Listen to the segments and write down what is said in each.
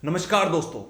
नमस्कार दोस्तों,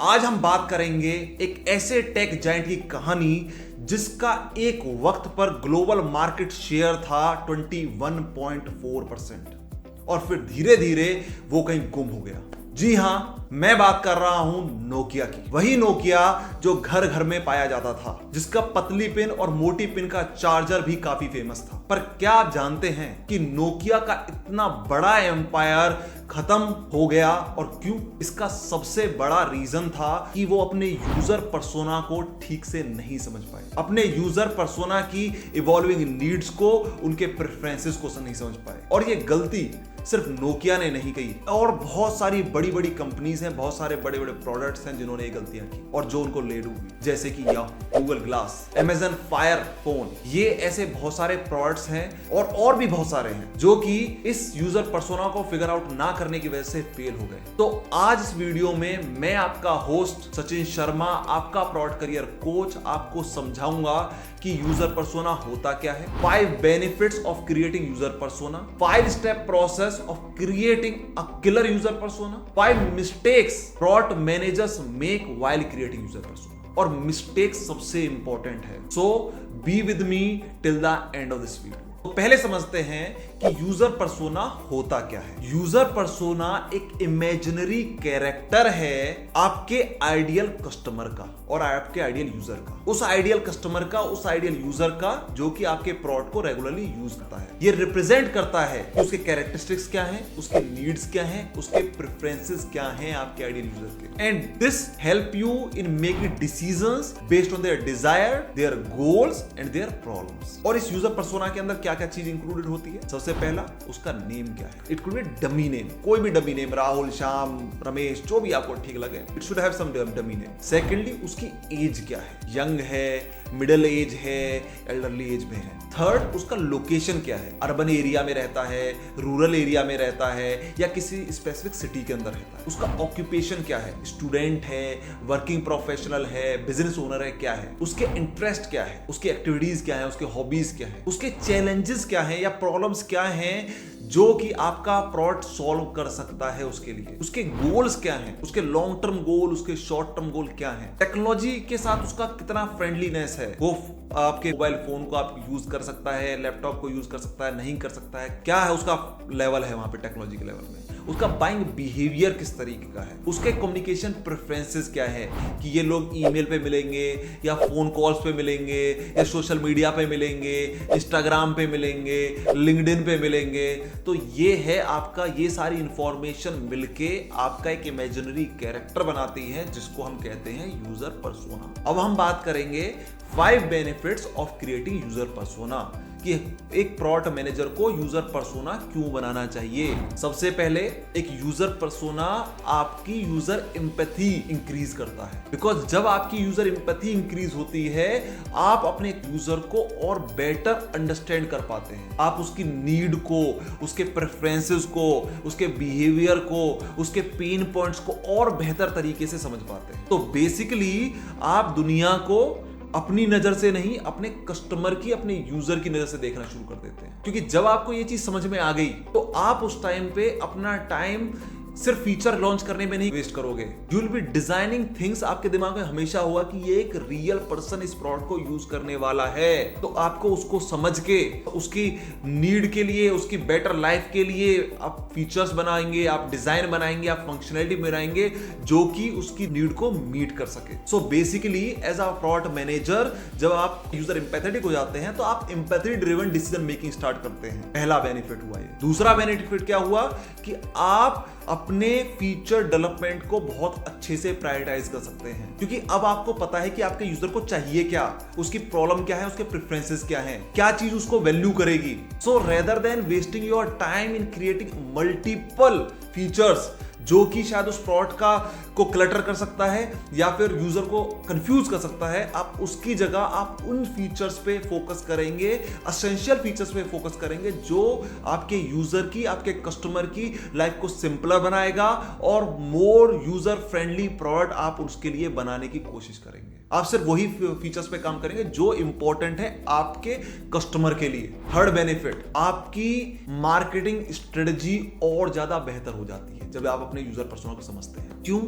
आज हम बात करेंगे एक ऐसे टेक जायंट की कहानी जिसका एक वक्त पर ग्लोबल मार्केट शेयर था 21.4% और फिर धीरे धीरे वो कहीं गुम हो गया। जी हां, मैं बात कर रहा हूं नोकिया की। वही नोकिया जो घर घर में पाया जाता था, जिसका पतली पिन और मोटी पिन का चार्जर भी काफी फेमस था। पर क्या आप जानते हैं कि नोकिया का इतना बड़ा एम्पायर खत्म हो गया और क्यों? इसका सबसे बड़ा रीजन था कि वो अपने यूजर पर्सोना को ठीक से नहीं समझ पाए, अपने यूजर पर्सोना की इवॉल्विंग नीड्स को, उनके प्रेफरेंसेस को नहीं समझ पाए। और ये गलती सिर्फ नोकिया ने नहीं की, और बहुत सारी बड़ी बड़ी कंपनीज हैं, बहुत सारे बड़े बड़े प्रोडक्ट्स हैं जिन्होंने ये गलतियां की और जो उनको ले डूबी, जैसे कि Google glass, Amazon fire phone. ये ऐसे बहुत सारे प्रोडक्ट्स हैं और भी बहुत सारे हैं जो कि इस यूजर पर्सोना को फिगर आउट ना करने की वजह से फेल हो गए। तो आज इस वीडियो में मैं आपका होस्ट सचिन शर्मा, आपका प्रोडक्ट करियर कोच, आपको समझाऊंगा कि यूजर पर्सोना होता क्या है, 5 benefits of creating user persona, 5 step process of creating a killer user persona, 5 mistakes product managers make while creating user persona। और mistakes सबसे इंपॉर्टेंट है, so be with me till the end of this video। तो पहले समझते हैं कि user persona होता क्या है। यूजर पर्सोना एक इमेजिनरी कैरेक्टर है आपके आइडियल कस्टमर का और आपके आइडियल यूजर का, उस आइडियल कस्टमर का, उस आइडियल यूजर का जो कि आपके प्रोडक्ट को रेगुलरली यूज करता है। ये रिप्रेजेंट करता है कि उसके कैरेक्टरिस्टिक्स क्या हैं, उसके नीड्स क्या हैं, उसके प्रेफरेंसेस क्या हैं आपके आइडियल यूजर के। And this help you in making decisions based on their Dzire, their goals and their problems. और इस यूजर पर्सोना के अंदर क्या क्या चीज इंक्लूडेड होती है? सबसे पहला, उसका नेम क्या है। It could be dummy name, कोई भी डमी नेम, राहुल, श्याम, रमेश, जो भी आपको ठीक लगे, it should have some dummy name. Secondly, उसकी एज क्या है, यंग है, मिडिल एज है, एल्डरली एज में है। थर्ड, उसका लोकेशन क्या है, अर्बन एरिया में रहता है, रूरल एरिया में रहता है या किसी स्पेसिफिक सिटी के अंदर रहता है। उसका ऑक्यूपेशन क्या है, स्टूडेंट है, वर्किंग प्रोफेशनल है, बिजनेस ओनर है, क्या है। उसके इंटरेस्ट क्या है, उसकी एक्टिविटीज क्या है, उसके हॉबीज क्या है, उसके चैलेंजेस क्या है या प्रॉब्लम्स क्या हैं जो कि आपका प्रोडक्ट सॉल्व कर सकता है उसके लिए। उसके गोल्स क्या हैं, उसके लॉन्ग टर्म गोल, उसके शॉर्ट टर्म गोल क्या हैं। टेक्नोलॉजी के साथ उसका कितना फ्रेंडलीनेस है, वो आपके मोबाइल फोन को आप यूज कर सकता है, लैपटॉप को यूज कर सकता है, नहीं कर सकता है, क्या है उसका लेवल है वहां पे टेक्नोलॉजी के लेवल में। उसका बाइंग बिहेवियर किस तरीके का है, उसके कम्युनिकेशन प्रेफरेंसेस क्या है कि ये लोग ईमेल पे मिलेंगे या फोन कॉल्स पे मिलेंगे या सोशल मीडिया पे मिलेंगे, इंस्टाग्राम पे मिलेंगे, लिंक्डइन पे मिलेंगे। तो ये है आपका, ये सारी इंफॉर्मेशन मिलके आपका एक इमेजिनरी कैरेक्टर बनाती है जिसको हम कहते हैं यूजर पर्सोना। अब हम बात करेंगे 5 benefits of creating user persona, कि एक प्रोडक्ट मैनेजर को यूजर पर्सोना क्यों बनाना चाहिए। सबसे पहले, एक यूजर पर्सोना आपकी यूजर एम्पैथी इंक्रीज करता है, बिकॉज जब आपकी यूजर एम्पैथी इंक्रीज होती है, आप अपने यूजर को और बेटर अंडरस्टैंड कर पाते हैं। आप उसकी नीड को, उसके प्रेफरेंसेस को, उसके बिहेवियर को, उसके पेन पॉइंट्स को और बेहतर तरीके से समझ पाते हैं। तो बेसिकली आप दुनिया को अपनी नजर से नहीं, अपने कस्टमर की, अपने यूजर की नजर से देखना शुरू कर देते हैं। क्योंकि जब आपको ये चीज समझ में आ गई तो आप उस टाइम पे अपना टाइम सिर्फ फीचर लॉन्च करने में नहीं वेस्ट करोगे। You will be designing things. आपके दिमाग में हमेशा हुआ कि ये एक रियल पर्सन इस प्रोडक्ट को यूज करने वाला है, तो आपको उसको समझ के उसकी नीड के लिए, उसकी बेटर लाइफ के लिए आप फीचर्स बनाएंगे, आप डिजाइन बनाएंगे, आप फंक्शनैलिटी बनाएंगे जो कि उसकी नीड को मीट कर सके। So basically as a product manager, जब आप यूजर एम्पैथेटिक हो जाते हैं तो आप empathy driven decision making start करते हैं। पहला बेनिफिट हुआ ये। दूसरा बेनिफिट क्या हुआ कि आप अपने फीचर डेवलपमेंट को बहुत अच्छे से प्रायोरिटाइज कर सकते हैं, क्योंकि अब आपको पता है कि आपके यूजर को चाहिए क्या, उसकी प्रॉब्लम क्या है, उसके प्रेफरेंसेस क्या हैं, क्या चीज उसको वैल्यू करेगी। सो rather than wasting your time in creating multiple features जो कि शायद उस प्रोडक्ट को क्लटर कर सकता है या फिर यूजर को कंफ्यूज कर सकता है, आप उसकी जगह आप उन फीचर्स पे फोकस करेंगे, एसेंशियल फीचर्स पे फोकस करेंगे जो आपके यूजर की, आपके कस्टमर की लाइफ को सिंपलर बनाएगा और मोर यूजर फ्रेंडली प्रोडक्ट आप उसके लिए बनाने की कोशिश करेंगे। आप सिर्फ वही फीचर्स पे काम करेंगे जो इंपॉर्टेंट है आपके कस्टमर के लिए। थर्ड बेनिफिट, आपकी मार्केटिंग स्ट्रेटजी और ज्यादा बेहतर हो जाती है जब आप अपने यूजर पर्सोना को समझते हैं। क्यों?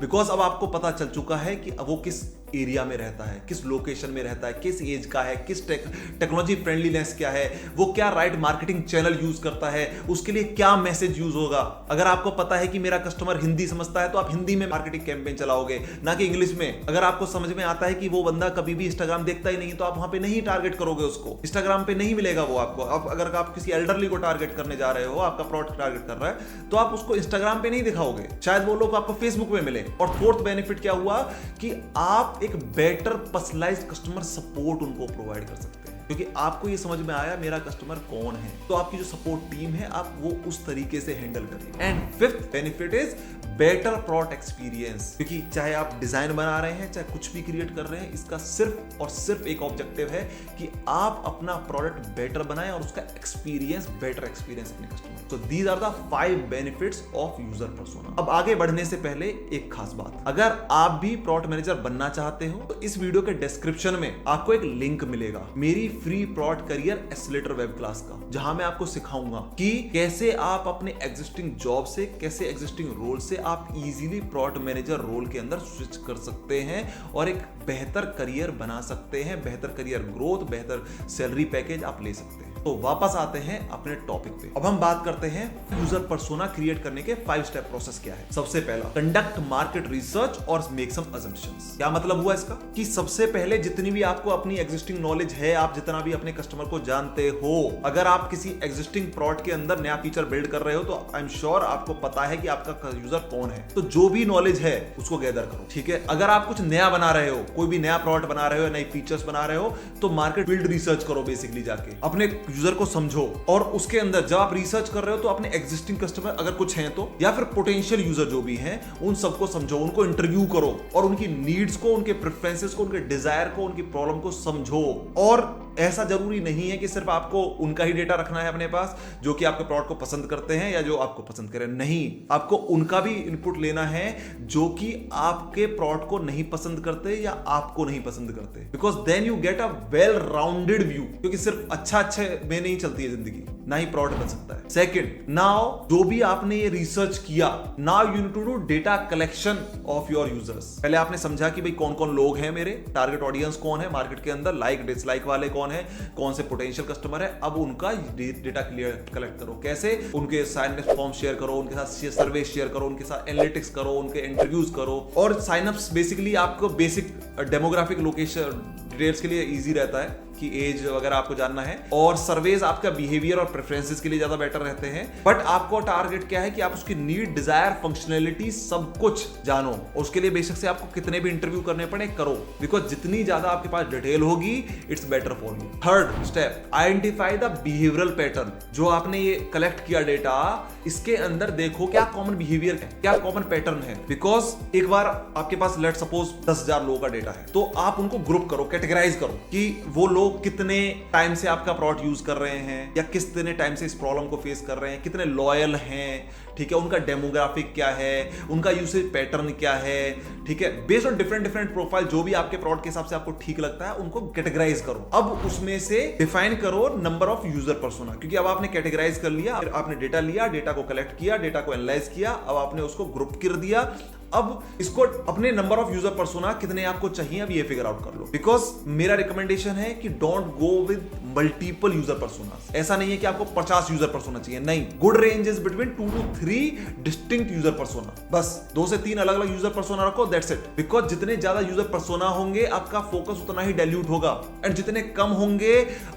बिकॉज अब आपको पता चल चुका है कि अब वो किस एरिया में रहता है, किस लोकेशन में रहता है, किस एज का है, किस टेक्नोलॉजी फ्रेंडलीनेस क्या है, वो क्या राइट मार्केटिंग चैनल यूज करता है, उसके लिए क्या मैसेज यूज होगा। अगर आपको पता है कि मेरा कस्टमर हिंदी समझता है तो आप हिंदी में मार्केटिंग कैंपेन चलाओगे, ना कि इंग्लिश में। अगर आपको समझ में आता है कि वो बंदा कभी भी इंस्टाग्राम देखता ही नहीं तो आप वहां पे नहीं टारगेट करोगे उसको, इंस्टाग्राम पे नहीं मिलेगा वो आपको। अब अगर आप किसी एल्डरली को टारगेट करने जा रहे हो, आपका प्रोडक्ट टारगेट कर रहा है, तो आप उसको इंस्टाग्राम पे नहीं दिखाओगे, शायद वो लोग आपको फेसबुक में मिले। और फोर्थ बेनिफिट क्या हुआ कि आप एक बेटर पर्सनलाइज्ड कस्टमर सपोर्ट उनको प्रोवाइड कर सकते हैं, क्योंकि आपको ये समझ में आया मेरा कस्टमर कौन है, तो आपकी जो सपोर्ट टीम है आप वो उस तरीके से हैंडल करिए। And fifth benefit is better product experience, क्योंकि चाहे आप डिजाइन बना रहे हैं, चाहे कुछ भी क्रिएट कर रहे हैं, इसका सिर्फ और सिर्फ एक ऑब्जेक्टिव है कि आप अपना प्रोडक्ट बेटर बनाएं और उसका एक्सपीरियंस बेटर एक्सपीरियंस अपने customer. So these are the 5 benefits of user persona। अब आगे बढ़ने से पहले एक खास बात, अगर आप भी प्रोडक्ट मैनेजर बनना चाहते हो तो इस वीडियो के डिस्क्रिप्शन में आपको एक लिंक मिलेगा मेरी free product career accelerator web class का, जहां मैं आपको सिखाऊंगा कि कैसे आप अपने एग्जिस्टिंग जॉब से, कैसे एग्जिस्टिंग रोल से आप इजीली प्रोडक्ट मैनेजर रोल के अंदर स्विच कर सकते हैं और एक बेहतर करियर बना सकते हैं, बेहतर करियर ग्रोथ, बेहतर सैलरी पैकेज आप ले सकते हैं। तो वापस आते हैं अपने टॉपिक पे। अब हम बात करते हैं यूजर पर्सोना क्रिएट करने के 5 स्टेप प्रोसेस क्या है। सबसे पहला, कंडक्ट मार्केट रिसर्च और मेक सम अजम्पशंस। क्या मतलब हुआ इसका कि सबसे पहले जितनी भी आपको अपनी एग्जिस्टिंग नॉलेज है, आप जितना भी अपने कस्टमर को जानते हो, अगर आप किसी एग्जिस्टिंग प्रोडक्ट के अंदर नया फीचर बिल्ड कर रहे हो तो आई एम श्योर आपको पता है कि आपका यूजर कौन है, तो जो भी नॉलेज है उसको गैदर करो। ठीक है, अगर आप कुछ नया बना रहे हो, कोई भी नया प्रोडक्ट बना रहे हो, नई फीचर्स बना रहे हो, तो मार्केट फील्ड रिसर्च करो, बेसिकली जाके अपने यूजर को समझो। और उसके अंदर जब आप रिसर्च कर रहे हो तो अपने एग्जिस्टिंग कस्टमर अगर कुछ हैं तो, या फिर पोटेंशियल यूजर जो भी हैं, उन सबको समझो, उनको इंटरव्यू करो और उनकी नीड्स को, उनके प्रेफरेंसेस को, उनके डिजायर को, उनकी प्रॉब्लम को समझो। और ऐसा जरूरी नहीं है कि सिर्फ आपको उनका ही डेटा रखना है अपने पास जो कि आपके प्रोडक्ट को पसंद करते हैं या जो आपको पसंद करें, नहीं, आपको उनका भी इनपुट लेना है जो कि आपके प्रोडक्ट को नहीं पसंद करते या आपको नहीं पसंद करते, because then you get a well rounded view. क्योंकि सिर्फ अच्छा में नहीं चलती है जिंदगी, ना ही प्रोडक्ट बन सकता है। सेकंड, नाउ जो भी आपने ये रिसर्च किया, now you need to do data collection of your users. पहले आपने समझा कि भाई कौन कौन लोग हैं, मेरे टारगेट ऑडियंस कौन है मार्केट के अंदर, लाइक डिसलाइक वाले कौन है, कौन से पोटेंशियल कस्टमर है। अब उनका डेटा कलेक्ट करो। कैसे? उनके साइन अप फॉर्म शेयर करो, उनके साथ सर्वे शेयर करो, उनके साथ एनालिटिक्स करो, उनके इंटरव्यूज करो। और साइन अप्स बेसिकली आपको बेसिक डेमोग्राफिक लोकेशन डिटेल्स के लिए इजी रहता है कि एज वगैरह आपको जानना है, और सर्वेज आपका बिहेवियर और प्रेफरेंसेस के लिए ज्यादा बेटर रहते हैं। बट आपको टारगेट क्या है कि आप उसकी नीड, डिजायर, फंक्शनैलिटी सब कुछ जानो, और उसके लिए बेशक से आपको कितने भी इंटरव्यू करने पड़े करो, बिकॉज जितनी ज्यादा आपके पास डिटेल होगी it's better for you. Third step, identify the behavioural pattern. जो आपने ये कलेक्ट किया डेटा, इसके अंदर देखो क्या कॉमन बिहेवियर है, क्या कॉमन पैटर्न है। बिकॉज एक बार आपके पास लेट सपोज 10,000 लोगों का डेटा है, तो आप उनको ग्रुप करो, कैटेगराइज करो कि वो लोग कितने टाइम से आपका प्रोडक्ट यूज कर रहे हैं या कितने टाइम से इस प्रॉब्लम को फेस कर रहे हैं, कितने लॉयल हैं, ठीक है, उनका डेमोग्राफिक क्या है, उनका यूसेज पैटर्न क्या है, ठीक है। बेस्ड ऑन डिफरेंट प्रोफाइल जो भी आपके प्रोडक्ट के हिसाब से आपको ठीक लगता है उनको कैटेगराइज करो। अब उसमें से डिफाइन करो नंबर ऑफ यूजर पर्सोना, क्योंकि अब आपने कैटेगराइज कर लिया, आपने डेटा लिया, डेटा को कलेक्ट किया, डेटा को एनालाइज किया, अब आपने उसको ग्रुप कर दिया। अब इसको अपने नंबर ऑफ यूजर पर्सोना कितने आपको चाहिए अब ये फिगर आउट कर लो। बिकॉज मेरा रिकमेंडेशन है कि don't go with multiple user persona. ऐसा नहीं है कि आपको 50 यूजर पर्सोना चाहिए, नहीं, good range is between 2 to 3 distinct user persona. बस 2 से 3 अलग अलग यूजर पर्सोना रखो, दैट्स इट। बिकॉज जितने ज्यादा यूजर पर्सोना होंगे आपका फोकस उतना ही डाइल्यूट होगा, एंड जितने कम होंगे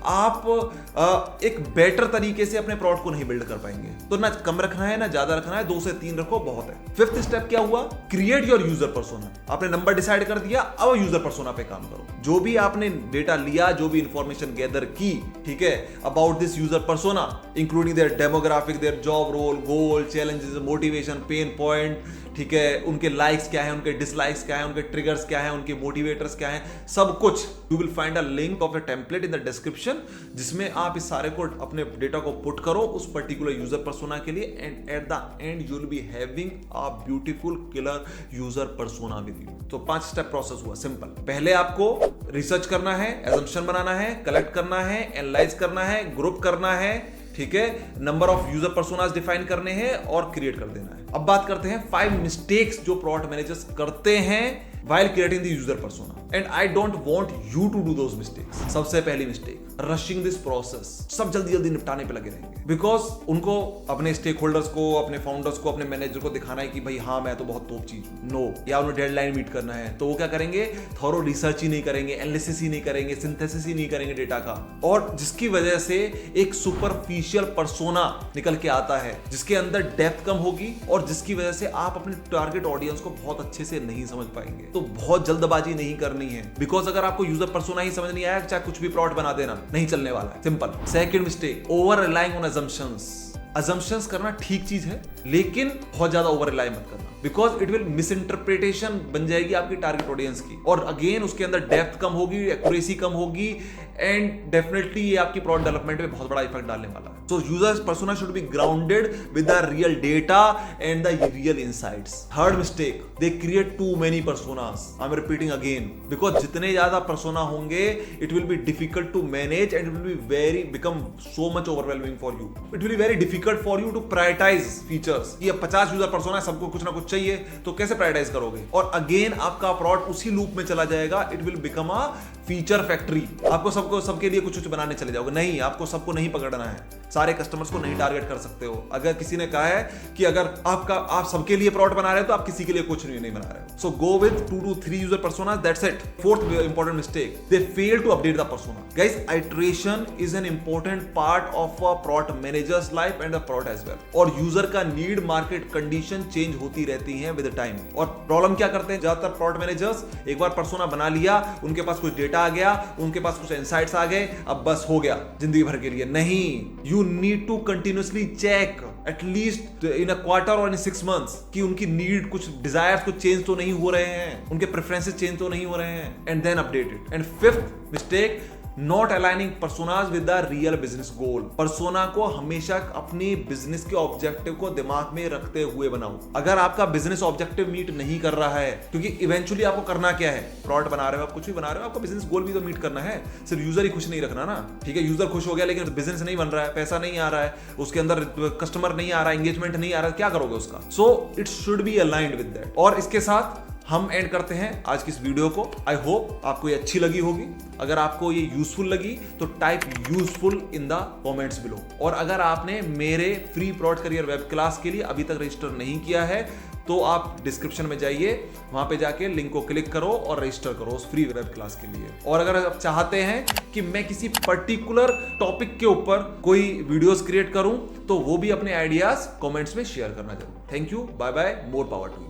आप एक बेटर तरीके से अपने प्रोडक्ट को नहीं बिल्ड कर पाएंगे। तो ना कम रखना है ना ज्यादा रखना है, 2 से 3 रखो, बहुत है। फिफ्थ स्टेप क्या हुआ? Create your user persona. आपने नंबर डिसाइड कर दिया, अब यूजर पर्सोना पे काम करो। जो भी आपने डेटा लिया, जो भी इंफॉर्मेशन गैदर की, ठीक है, about this user persona, including their demographic, their job role, goal, challenges, motivation, pain point, ठीक है, उनके लाइक्स क्या है, उनके डिसलाइक्स क्या है, उनके ट्रिगर्स क्या है, उनके मोटिवेटर्स क्या है, सब कुछ। You will find a link of a template in the description, जिसमें आप इस सारे को अपने डेटा को पुट करो उस पर्टिकुलर यूजर पर्सोना के लिए, and at the end you will be having a beautiful killer user persona with you. तो 5 स्टेप प्रोसेस हुआ, सिंपल। पहले आपको रिसर्च करना है, एजम्पशन बनाना है, कलेक्ट करना है, एनालाइज करना है, ग्रुप करना है, ठीक है, number of user personas define करने हैं और क्रिएट कर देना है। अब बात करते हैं 5 मिस्टेक्स जो प्रोडक्ट मैनेजर्स करते हैं while creating the user persona, and I don't want you to do those mistakes. सबसे पहली मिस्टेक, rushing this process. सब जल्दी जल्दी निपटाने पे लगे रहेंगे, because उनको अपने स्टेक होल्डर्स को, अपने फाउंडर्स को, अपने मैनेजर को दिखाना है कि भाई हाँ मैं तो बहुत टॉप चीज हूँ। नो, या उन्हें डेडलाइन मीट करना है, तो वो क्या करेंगे, थॉरो रिसर्च ही नहीं करेंगे, एनालिसिस ही नहीं करेंगे, सिंथेसिस ही नहीं करेंगे डेटा का, और जिसकी वजह से एक सुपरफिशियल पर्सोना निकल के आता है जिसके अंदर डेप्थ कम होगी और जिसकी वजह से आप अपने टारगेट ऑडियंस को बहुत अच्छे से नहीं समझ पाएंगे। तो बहुत जल्दबाजी नहीं करनी है, बिकॉज अगर आपको यूजर पर्सोना ही समझ नहीं आया, चाहे कुछ भी प्रोडक्ट बना देना, नहीं चलने वाला है। Simple. Second mistake, over relying on assumptions. Assumptions करना ठीक चीज है, लेकिन बहुत ज्यादा ओवर रिलाई मत करना, because it will miss interpretation बन जाएगी आपकी टारगेट ऑडियंस की, और अगेन उसके अंदर डेप्थ कम होगी, एक्यूरेसी कम होगी, एंड डेफिनेटली ये आपकी प्रोडक्ट डेवलपमेंट में बहुत बड़ा इफेक्ट डालने वाला है। So users persona should be grounded with the real data and the real insights. Third mistake, they create too many personas. I am repeating again, because जितने ज्यादा पर्सोना होंगे it will be difficult to manage and it will be become so much overwhelming for you. It will be very difficult for you to prioritize features. ये 50 user persona, सबको कुछ ना कुछ चाहिए, तो कैसे प्रायोरिटाइज करोगे? और अगेन आपका प्रोडक्ट उसी लूप में चला जाएगा, it will become a feature factory. आपको सबके लिए कुछ कुछ बनाने चले जाओगे, नहीं, आपको सबको नहीं पकड़ना है, सारे कस्टमर्स को नहीं टारगेट कर सकते हो। अगर किसी ने कहा है कि अगर आप सबके लिए प्रोडक्ट बना रहे हो तो आप किसी के लिए कुछ नहीं बना रहे हो। So go with 2 to 3 user personas, that's it. Fourth important mistake, they fail to update the persona. Guys, iteration is an important part of a product manager's life and the product as well. और user का नीड, market condition change होती रहती है with time. और problem क्या करते हैं ज्यादातर प्रोडक्ट मैनेजर्स, एक बार पर्सोना बना लिया, उनके पास कुछ डेटा आ गया, उनके पास कुछ इनसाइट्स आ गए, अब बस हो गया जिंदगी भर के लिए। नहीं, you need to continuously check at least in a quarter और इन 6 months कि उनकी नीड, कुछ डिजायर्स कुछ चेंज तो नहीं हो रहे हैं, उनके प्रेफरेंसेस चेंज तो नहीं हो रहे हैं, and then update it. And fifth mistake, not aligning personas with the real business goal. Persona को हमेशा अपनी बिजनेस के ऑब्जेक्टिव को दिमाग में रखते हुए बनाओ। अगर आपका बिजनेस ऑब्जेक्टिव मीट नहीं कर रहा है, क्योंकि इवेंचुअली आपको करना क्या है, प्रोडक्ट बना रहे हो, आप कुछ भी बना रहे हो, आपको बिजनेस गोल भी तो मीट करना है। सिर्फ यूजर ही खुश नहीं रखना ना, ठीक है, यूजर खुश हो गया लेकिन बिजनेस नहीं बन रहा है, पैसा नहीं आ रहा है, उसके अंदर कस्टमर नहीं आ रहा है, एंगेजमेंट नहीं आ रहा है, क्या करोगे उसका? So it should be aligned with that. और इसके साथ हम एंड करते हैं आज की इस वीडियो को। आई होप आपको ये अच्छी लगी होगी। अगर आपको ये यूजफुल लगी तो type useful in the comments below. और अगर आपने मेरे free product career web class के लिए अभी तक रजिस्टर नहीं किया है तो आप डिस्क्रिप्शन में जाइए, वहां पे जाके लिंक को क्लिक करो और रजिस्टर करो उस फ्री वेब क्लास के लिए। और अगर आप चाहते हैं कि मैं किसी पर्टिकुलर टॉपिक के ऊपर कोई वीडियोस क्रिएट करूं तो वो भी अपने आइडियाज कमेंट्स में शेयर करना जरूर। Thank you, bye bye, more power to you.